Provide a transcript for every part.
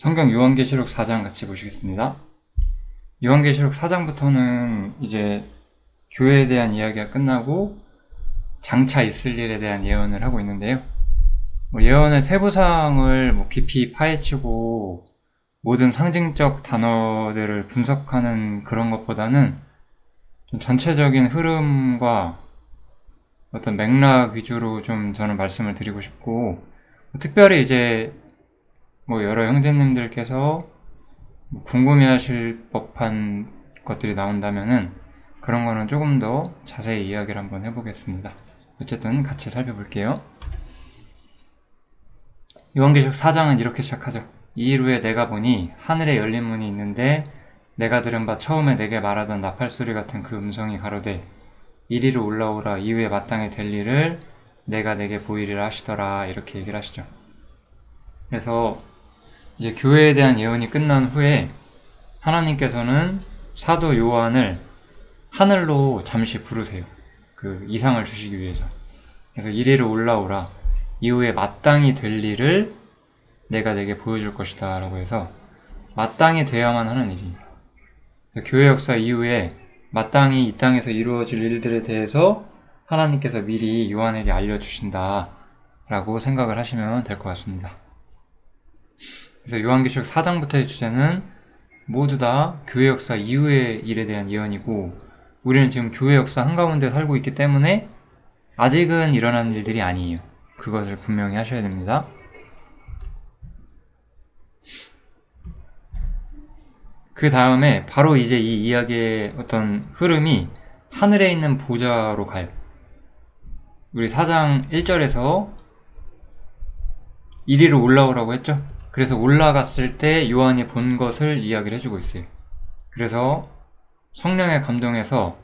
성경 요한계시록 4장 같이 보시겠습니다. 요한계시록 4장부터는 이제 교회에 대한 이야기가 끝나고 장차 있을 일에 대한 예언을 하고 있는데요. 예언의 세부사항을 깊이 파헤치고 모든 상징적 단어들을 분석하는 그런 것보다는 좀 전체적인 흐름과 어떤 맥락 위주로 좀 저는 말씀을 드리고 싶고, 특별히 이제 여러 형제님들께서 궁금해하실 법한 것들이 나온다면은 그런 거는 조금 더 자세히 이야기를 한번 해보겠습니다. 어쨌든 같이 살펴볼게요. 요한계시록 4장은 이렇게 시작하죠. 이일 후에 내가 보니 하늘에 열린 문이 있는데 내가 들은 바 처음에 내게 말하던 나팔소리 같은 그 음성이 가로되 이리로 올라오라, 이후에 마땅히 될 일을 내가 내게 보이리라 하시더라, 이렇게 얘기를 하시죠. 그래서 이제 교회에 대한 예언이 끝난 후에 하나님께서는 사도 요한을 하늘로 잠시 부르세요. 그 이상을 주시기 위해서. 그래서 이리로 올라오라, 이후에 마땅히 될 일을 내가 내게 보여줄 것이다 라고 해서 마땅히 돼야만 하는 일이에요. 그래서 교회 역사 이후에 마땅히 이 땅에서 이루어질 일들에 대해서 하나님께서 미리 요한에게 알려주신다 라고 생각을 하시면 될 것 같습니다. 그래서 요한계시록 4장부터의 주제는 모두 다 교회 역사 이후의 일에 대한 예언이고, 우리는 지금 교회 역사 한가운데 살고 있기 때문에 아직은 일어난 일들이 아니에요. 그것을 분명히 하셔야 됩니다. 그 다음에 바로 이제 이 이야기의 어떤 흐름이 하늘에 있는 보좌로 가요. 우리 4장 1절에서 이리로 올라오라고 했죠. 그래서 올라갔을 때 요한이 본 것을 이야기를 해주고 있어요. 그래서 성령의 감동에서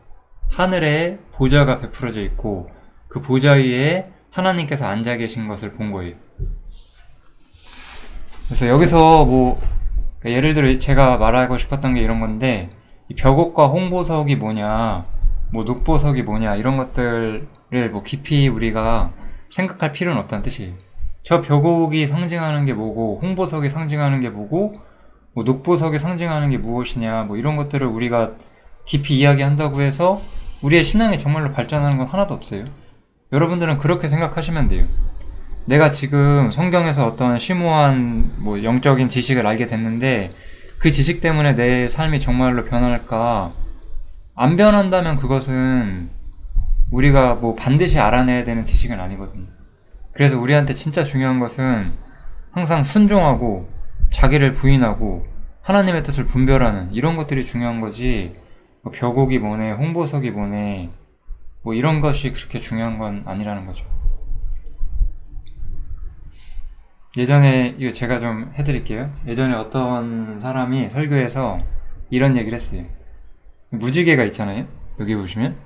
하늘에 보좌가 베풀어져 있고 그 보좌 위에 하나님께서 앉아 계신 것을 본 거예요. 그래서 여기서 예를 들어 제가 말하고 싶었던 게 이런 건데, 이 벽옥과 홍보석이 뭐냐, 녹보석이 뭐냐, 이런 것들을 깊이 우리가 생각할 필요는 없다는 뜻이에요. 저 벽옥이 상징하는 게 뭐고, 홍보석이 상징하는 게 뭐고, 녹보석이 상징하는 게 무엇이냐, 이런 것들을 우리가 깊이 이야기한다고 해서 우리의 신앙이 정말로 발전하는 건 하나도 없어요. 여러분들은 그렇게 생각하시면 돼요. 내가 지금 성경에서 어떤 심오한 영적인 지식을 알게 됐는데 그 지식 때문에 내 삶이 정말로 변할까? 안 변한다면 그것은 우리가 반드시 알아내야 되는 지식은 아니거든요. 그래서 우리한테 진짜 중요한 것은 항상 순종하고 자기를 부인하고 하나님의 뜻을 분별하는 이런 것들이 중요한 거지, 벽옥이 뭐네, 홍보석이 뭐네, 이런 것이 그렇게 중요한 건 아니라는 거죠. 예전에, 이거 제가 좀 해드릴게요. 예전에 어떤 사람이 설교에서 이런 얘기를 했어요. 무지개가 있잖아요. 여기 보시면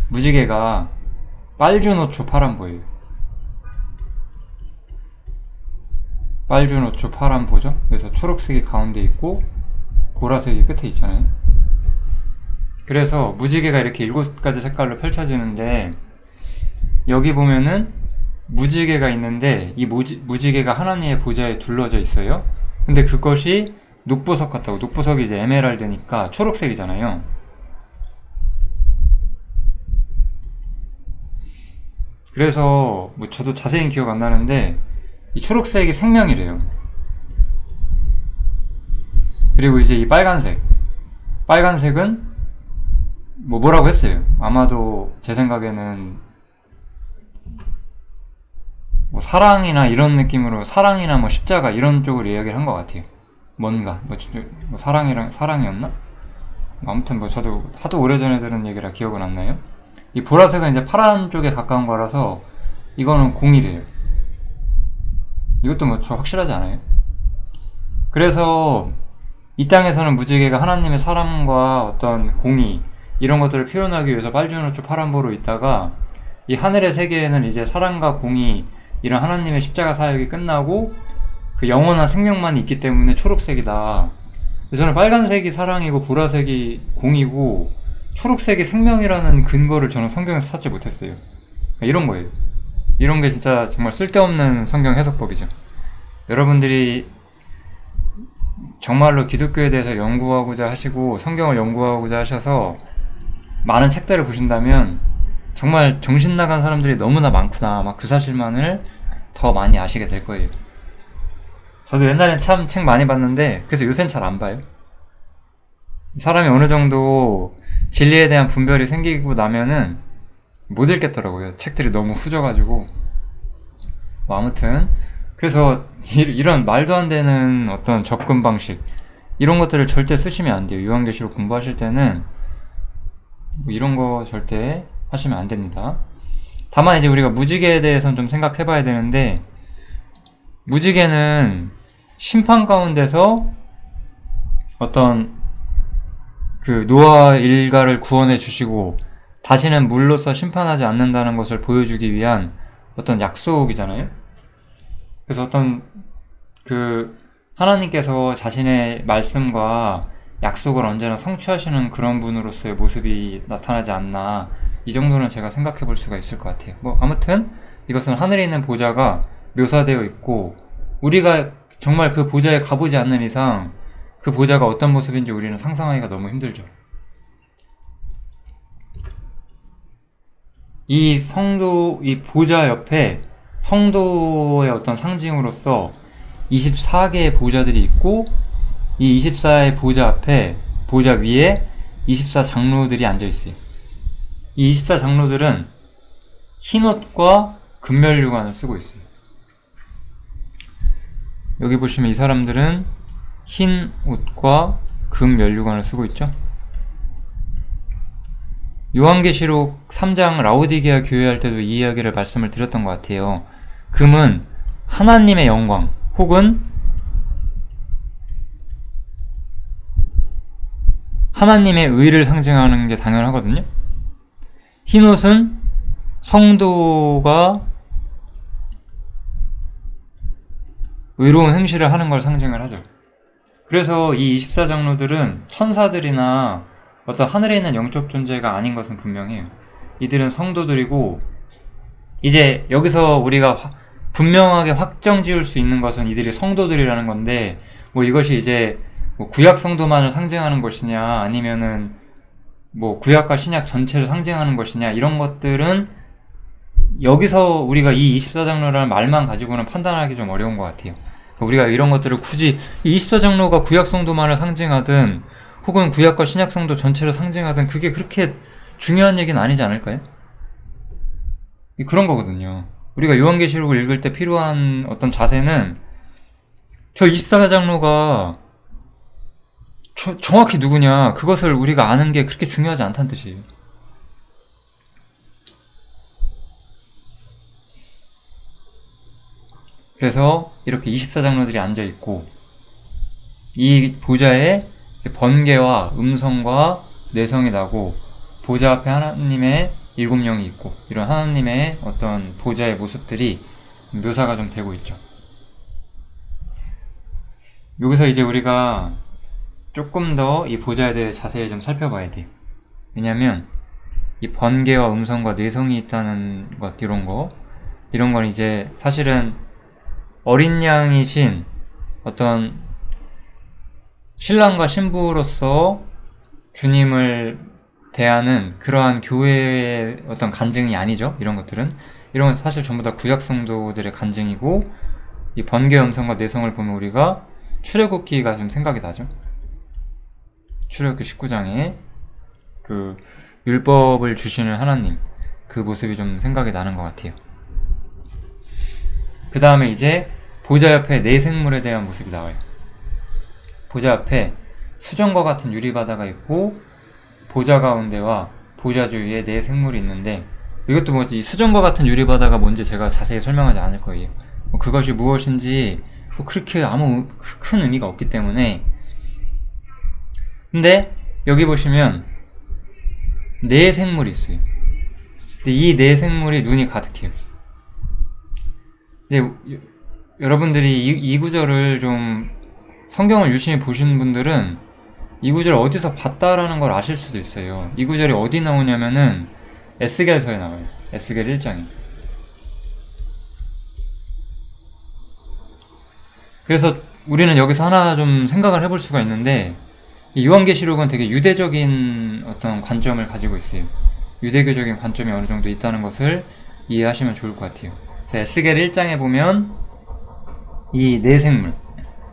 무지개가 빨주노초 파란보예요. 빨주노초 파란보죠. 그래서 초록색이 가운데 있고 보라색이 끝에 있잖아요. 그래서 무지개가 이렇게 7가지 색깔로 펼쳐지는데, 여기 보면은 무지개가 있는데 이 무지개가 하나님의 보좌에 둘러져 있어요. 근데 그것이 녹보석 같다고. 녹보석이 이제 에메랄드니까 초록색이잖아요. 그래서 저도 자세히 기억 안 나는데 이 초록색이 생명이래요. 그리고 이제 이 빨간색은 뭐라고 했어요. 아마도 제 생각에는 사랑이나 이런 느낌으로, 사랑이나 십자가 이런 쪽으로 이야기를 한 것 같아요. 뭔가 사랑이었나? 아무튼 저도 하도 오래전에 들은 얘기라 기억은 안 나요. 이 보라색은 이제 파란 쪽에 가까운 거라서 이거는 공이래요. 이것도 저 확실하지 않아요. 그래서 이 땅에서는 무지개가 하나님의 사랑과 어떤 공의 이런 것들을 표현하기 위해서 빨주노초 파란보로 있다가, 이 하늘의 세계에는 이제 사랑과 공의 이런 하나님의 십자가 사역이 끝나고 그 영원한 생명만 있기 때문에 초록색이다. 저는 빨간색이 사랑이고 보라색이 공이고 초록색이 생명이라는 근거를 저는 성경에서 찾지 못했어요. 이런 거예요. 이런 게 진짜 정말 쓸데없는 성경 해석법이죠. 여러분들이 정말로 기독교에 대해서 연구하고자 하시고 성경을 연구하고자 하셔서 많은 책들을 보신다면 정말 정신 나간 사람들이 너무나 많구나, 막 그 사실만을 더 많이 아시게 될 거예요. 저도 옛날엔 참 책 많이 봤는데 그래서 요새는 잘 안 봐요. 사람이 어느 정도 진리에 대한 분별이 생기고 나면은 못 읽겠더라고요. 책들이 너무 후져가지고. 뭐 아무튼 그래서 이런 말도 안 되는 어떤 접근 방식 이런 것들을 절대 쓰시면 안 돼요. 요한계시록 공부하실 때는 뭐 이런 거 절대 하시면 안 됩니다. 다만 이제 우리가 무지개에 대해서는 좀 생각해 봐야 되는데, 무지개는 심판 가운데서 어떤 그 노아 일가를 구원해 주시고 다시는 물로서 심판하지 않는다는 것을 보여주기 위한 어떤 약속이잖아요. 그래서 어떤 그 하나님께서 자신의 말씀과 약속을 언제나 성취하시는 그런 분으로서의 모습이 나타나지 않나, 이 정도는 제가 생각해 볼 수가 있을 것 같아요. 뭐 아무튼 이것은 하늘에 있는 보좌가 묘사되어 있고, 우리가 정말 그 보좌에 가보지 않는 이상 그 보좌가 어떤 모습인지 우리는 상상하기가 너무 힘들죠. 이 성도, 이 보좌 옆에 성도의 어떤 상징으로서 24개의 보좌들이 있고, 이 24의 보좌 앞에, 보좌 위에 24 장로들이 앉아 있어요. 이 24 장로들은 흰 옷과 금면류관을 쓰고 있어요. 여기 보시면 이 사람들은 흰 옷과 금면류관을 쓰고 있죠. 요한계시록 3장 라오디게아 교회 할 때도 이 이야기를 말씀을 드렸던 것 같아요. 금은 하나님의 영광 혹은 하나님의 의를 상징하는 게 당연하거든요. 흰옷은 성도가 의로운 행실을 하는 걸 상징을 하죠. 그래서 이 24장로들은 천사들이나 어떤 하늘에 있는 영적 존재가 아닌 것은 분명해요. 이들은 성도들이고, 이제 여기서 우리가 분명하게 확정 지을 수 있는 것은 이들이 성도들이라는 건데, 뭐 이것이 이제 뭐 구약 성도만을 상징하는 것이냐, 아니면은 뭐 구약과 신약 전체를 상징하는 것이냐, 이런 것들은 여기서 우리가 이 24장로라는 말만 가지고는 판단하기 좀 어려운 것 같아요. 우리가 이런 것들을 굳이 이 24장로가 구약 성도만을 상징하든 혹은 구약과 신약 성도 전체를 상징하든 그게 그렇게 중요한 얘기는 아니지 않을까요? 그런 거거든요. 우리가 요한계시록을 읽을 때 필요한 어떤 자세는 저 24장로가 정확히 누구냐, 그것을 우리가 아는 게 그렇게 중요하지 않다는 뜻이에요. 그래서 이렇게 24장로들이 앉아있고, 이 보좌에 번개와 음성과 내성이 나고, 보좌 앞에 하나님의 7명이 있고, 이런 하나님의 어떤 보좌의 모습들이 묘사가 좀 되고 있죠. 여기서 이제 우리가 조금 더 이 보좌에 대해 자세히 좀 살펴봐야 돼요. 왜냐면 이 번개와 음성과 내성이 있다는 것, 이런 건 이제 사실은 어린 양이신 어떤 신랑과 신부로서 주님을 대하는 그러한 교회의 어떤 간증이 아니죠. 이런 건 사실 전부 다 구약 성도들의 간증이고, 이 번개 음성과 내성을 보면 우리가 출애굽기가 좀 생각이 나죠. 출애굽기 19장에 그 율법을 주시는 하나님, 그 모습이 좀 생각이 나는 것 같아요. 그 다음에 이제 보좌 옆에 네 생물에 대한 모습이 나와요. 보좌 앞에 수정과 같은 유리바다가 있고, 보좌 가운데와 보좌 주위에 네 생물이 있는데, 이것도 뭐 이 수정과 같은 유리바다가 뭔지 제가 자세히 설명하지 않을 거예요. 그것이 무엇인지 그렇게 아무 큰 의미가 없기 때문에. 근데 여기 보시면 네 생물이 있어요. 근데 이 네 생물이 눈이 가득해요. 근데 여러분들이 이 구절을 좀 성경을 유심히 보시는 분들은 이 구절 어디서 봤다라는 걸 아실 수도 있어요. 이 구절이 어디 나오냐면은 에스겔서에 나와요. 에스겔 1장에. 그래서 우리는 여기서 하나 좀 생각을 해볼 수가 있는데, 이 요한계시록은 되게 유대적인 어떤 관점을 가지고 있어요. 유대교적인 관점이 어느 정도 있다는 것을 이해하시면 좋을 것 같아요. 에스겔 1장에 보면 이 네 생물,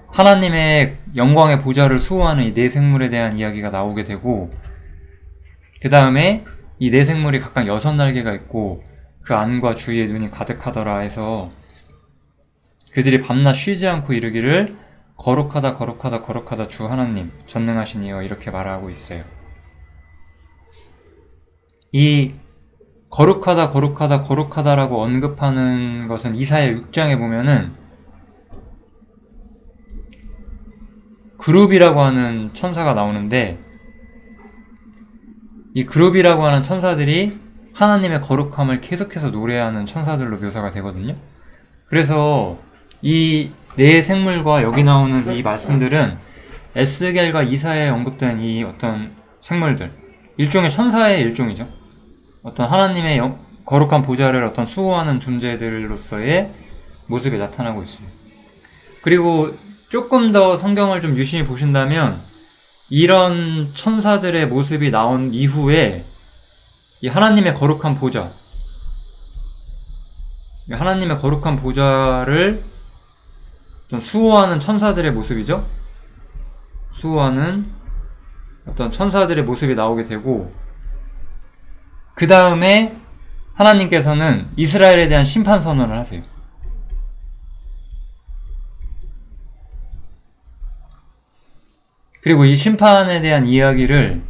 하나님의 영광의 보좌를 수호하는 이 네 생물에 대한 이야기가 나오게 되고, 그 다음에 이 네 생물이 각각 6날개가 있고 그 안과 주위에 눈이 가득하더라 해서 그들이 밤낮 쉬지 않고 이르기를 거룩하다 거룩하다 거룩하다 주 하나님 전능하신 이여, 이렇게 말하고 있어요. 이 거룩하다 거룩하다 거룩하다라고 언급하는 것은 이사야 6장에 보면은 그룹이라고 하는 천사가 나오는데, 이 그룹이라고 하는 천사들이 하나님의 거룩함을 계속해서 노래하는 천사들로 묘사가 되거든요. 그래서 이 네 생물과 여기 나오는 이 말씀들은 에스겔과 이사야에 언급된 이 어떤 생물들, 일종의 천사의 일종이죠. 어떤 하나님의 거룩한 보좌를 어떤 수호하는 존재들로서의 모습이 나타나고 있어요. 그리고 조금 더 성경을 좀 유심히 보신다면 이런 천사들의 모습이 나온 이후에 이 하나님의 거룩한 보좌, 하나님의 거룩한 보좌를 어떤 수호하는 천사들의 모습이죠. 수호하는 어떤 천사들의 모습이 나오게 되고, 그 다음에 하나님께서는 이스라엘에 대한 심판 선언을 하세요. 그리고 이 심판에 대한 이야기를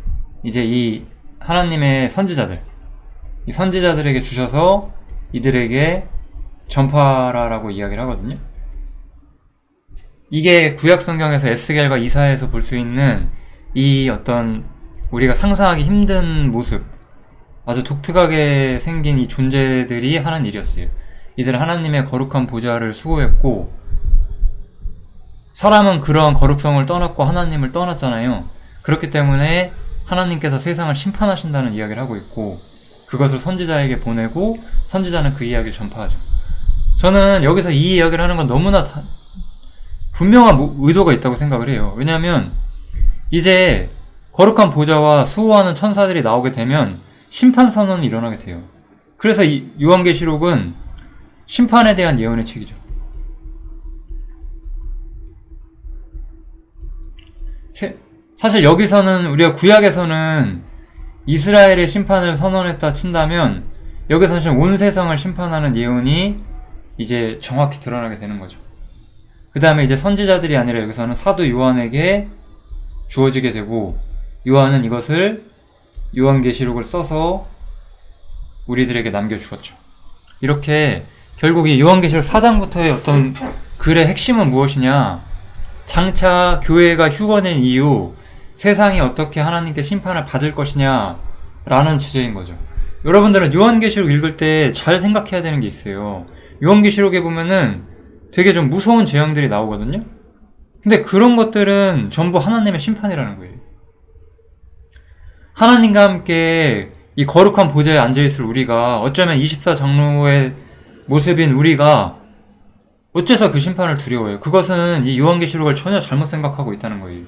이제 이 하나님의 선지자들, 이 선지자들에게 주셔서 이들에게 전파라라고 이야기를 하거든요. 이게 구약 성경에서 에스겔과 이사야에서 볼 수 있는 이 어떤 우리가 상상하기 힘든 모습, 아주 독특하게 생긴 이 존재들이 하는 일이었어요. 이들은 하나님의 거룩한 보좌를 수호했고, 사람은 그러한 거룩성을 떠났고 하나님을 떠났잖아요. 그렇기 때문에 하나님께서 세상을 심판하신다는 이야기를 하고 있고, 그것을 선지자에게 보내고 선지자는 그 이야기를 전파하죠. 저는 여기서 이 이야기를 하는 건 너무나 분명한 의도가 있다고 생각을 해요. 왜냐하면 이제 거룩한 보좌와 수호하는 천사들이 나오게 되면 심판 선언이 일어나게 돼요. 그래서 이 요한계시록은 심판에 대한 예언의 책이죠. 사실 여기서는 우리가 구약에서는 이스라엘의 심판을 선언했다 친다면, 여기서는 사실 온 세상을 심판하는 예언이 이제 정확히 드러나게 되는 거죠. 그 다음에 이제 선지자들이 아니라 여기서는 사도 요한에게 주어지게 되고, 요한은 이것을 요한계시록을 써서 우리들에게 남겨주었죠. 이렇게 결국 이 요한계시록 4장부터의 어떤 글의 핵심은 무엇이냐, 장차 교회가 휴거된 이후 세상이 어떻게 하나님께 심판을 받을 것이냐 라는 주제인 거죠. 여러분들은 요한계시록 읽을 때 잘 생각해야 되는 게 있어요. 요한계시록에 보면은 되게 좀 무서운 재앙들이 나오거든요. 근데 그런 것들은 전부 하나님의 심판이라는 거예요. 하나님과 함께 이 거룩한 보좌에 앉아있을 우리가, 어쩌면 24장로의 모습인 우리가 어째서 그 심판을 두려워해요? 그것은 이 요한계시록을 전혀 잘못 생각하고 있다는 거예요.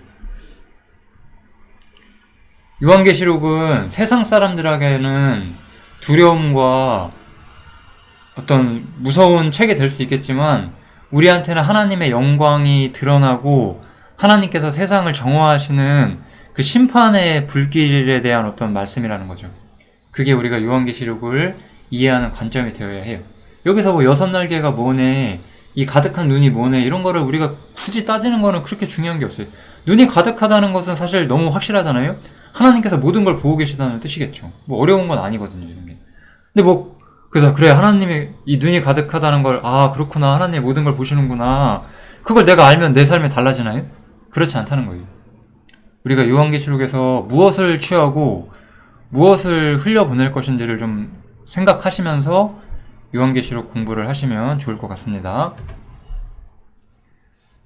요한계시록은 세상 사람들에게는 두려움과 어떤 무서운 책이 될 수 있겠지만, 우리한테는 하나님의 영광이 드러나고 하나님께서 세상을 정화하시는 그 심판의 불길에 대한 어떤 말씀이라는 거죠. 그게 우리가 요한계시록을 이해하는 관점이 되어야 해요. 여기서 뭐 6날개가 뭐네, 이 가득한 눈이 뭐네, 이런 거를 우리가 굳이 따지는 거는 그렇게 중요한 게 없어요. 눈이 가득하다는 것은 사실 너무 확실하잖아요. 하나님께서 모든 걸 보고 계시다는 뜻이겠죠. 뭐 어려운 건 아니거든요, 이런 게. 근데 뭐 그래서 그래, 하나님의 이 눈이 가득하다는 걸, 아 그렇구나, 하나님이 모든 걸 보시는구나, 그걸 내가 알면 내 삶이 달라지나요? 그렇지 않다는 거예요. 우리가 요한계시록에서 무엇을 취하고 무엇을 흘려보낼 것인지를 좀 생각하시면서 요한계시록 공부를 하시면 좋을 것 같습니다.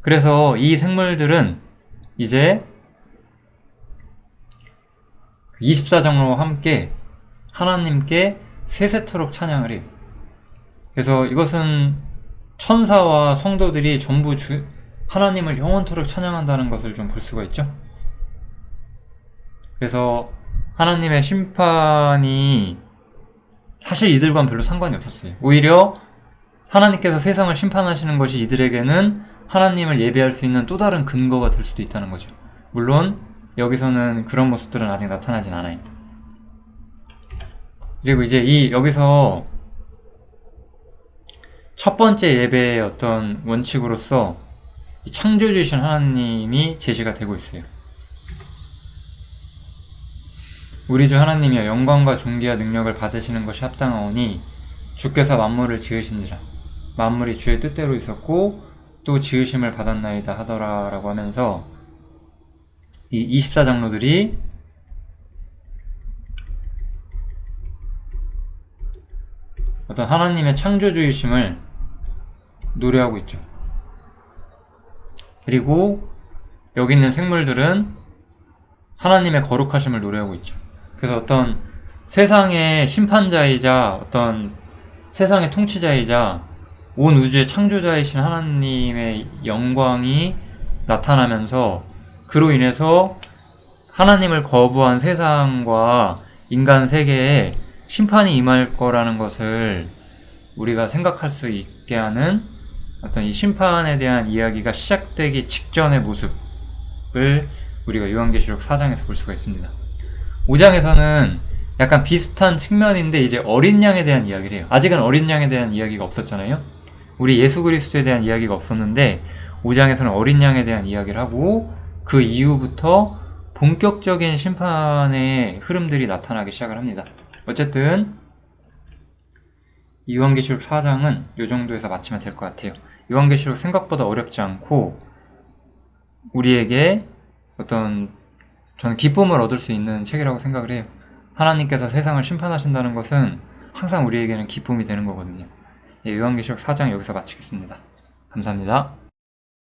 그래서 이 생물들은 이제 24장로와 함께 하나님께 세세토록 찬양을 해요. 그래서 이것은 천사와 성도들이 전부 하나님을 영원토록 찬양한다는 것을 좀 볼 수가 있죠. 그래서 하나님의 심판이 사실 이들과는 별로 상관이 없었어요. 오히려 하나님께서 세상을 심판하시는 것이 이들에게는 하나님을 예배할 수 있는 또 다른 근거가 될 수도 있다는 거죠. 물론 여기서는 그런 모습들은 아직 나타나진 않아요. 그리고 이제 여기서 첫 번째 예배의 어떤 원칙으로서 이 창조주이신 하나님이 제시가 되고 있어요. 우리 주 하나님이여 영광과 존귀와 능력을 받으시는 것이 합당하오니 주께서 만물을 지으신지라 만물이 주의 뜻대로 있었고 또 지으심을 받았나이다 하더라 라고 하면서 이 24장로들이 어떤 하나님의 창조주의심을 노래하고 있죠. 그리고 여기 있는 생물들은 하나님의 거룩하심을 노래하고 있죠. 그래서 어떤 세상의 심판자이자 어떤 세상의 통치자이자 온 우주의 창조자이신 하나님의 영광이 나타나면서 그로 인해서 하나님을 거부한 세상과 인간 세계에 심판이 임할 거라는 것을 우리가 생각할 수 있게 하는 어떤 이 심판에 대한 이야기가 시작되기 직전의 모습을 우리가 요한계시록 4장에서 볼 수가 있습니다. 5장에서는 약간 비슷한 측면인데 이제 어린 양에 대한 이야기를 해요. 아직은 어린 양에 대한 이야기가 없었잖아요. 우리 예수 그리스도에 대한 이야기가 없었는데 5장에서는 어린 양에 대한 이야기를 하고 그 이후부터 본격적인 심판의 흐름들이 나타나기 시작을 합니다. 어쨌든 요한계시록 4장은 이 정도에서 마치면 될 것 같아요. 요한계시록 생각보다 어렵지 않고 우리에게 어떤 저는 기쁨을 얻을 수 있는 책이라고 생각을 해요. 하나님께서 세상을 심판하신다는 것은 항상 우리에게는 기쁨이 되는 거거든요. 요한계시록 4장 여기서 마치겠습니다. 감사합니다.